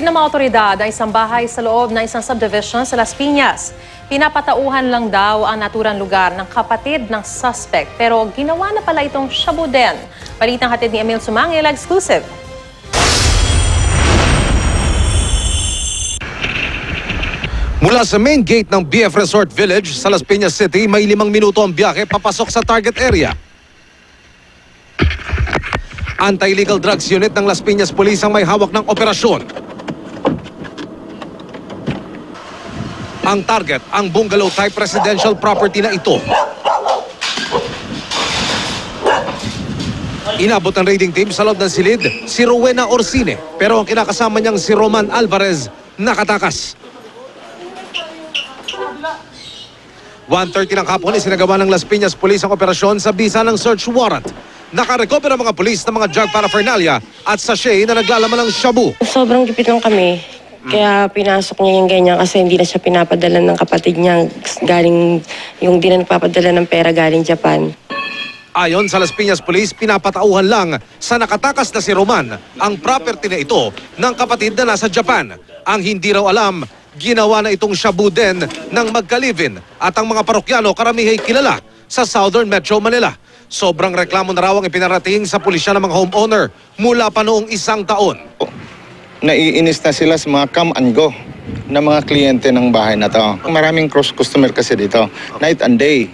ng mga otoridad ang isang bahay sa loob ng isang subdivision sa Las Piñas. Pinapatauhan lang daw ang naturang lugar ng kapatid ng suspect pero ginawa na pala itong shabu din. Balitang hatid ni Emil Sumangil, exclusive. Mula sa main gate ng BF Resort Village sa Las Piñas City, may 5 minuto ang biyahe papasok sa target area. Anti-illegal drugs unit ng Las Piñas Police ang may hawak ng operasyon. Ang target, ang bungalow-type residential property na ito. Inabot ng raiding team sa loob ng silid si Rowena Orsine, pero ang kinakasama niyang si Roman Alvarez nakatakas. 1:30 ng hapon isinagawa ng Las Piñas Police ang operasyon sa bisa ng search warrant. Nakarecover ang mga pulis ng mga drug paraphernalia at sachet na naglalaman ng shabu. Sobrang gipit lang kami. Kaya pinasok niya yung ganyan kasi hindi na siya pinapadala ng kapatid niya galing, yung di na nagpapadala ng pera galing Japan. Ayon sa Las Piñas Police, pinapatauhan lang sa nakatakas na si Roman ang property na ito ng kapatid na nasa Japan. Ang hindi raw alam, ginawa na itong shabu din ng magkalivin at ang mga parokyano karamihay kilala sa Southern Metro Manila. Sobrang reklamo na raw ang ipinarating sa pulisya ng mga homeowner mula pa noong 1 taon. Naiinis na sila sa mga come and go na mga kliyente ng bahay na to. Maraming cross-customer kasi dito, night and day.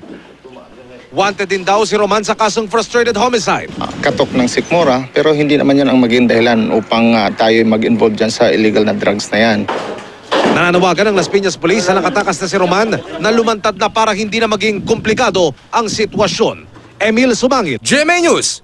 Wanted din daw si Roman sa kasong frustrated homicide. Katok ng sikmura, pero hindi naman yan ang maging dahilan upang tayo mag-involve dyan sa illegal na drugs na yan. Nananawagan ng Las Piñas Police sa nakatakas na si Roman na lumantad na para hindi na maging komplikado ang sitwasyon. Emil Sumangil, GMA News.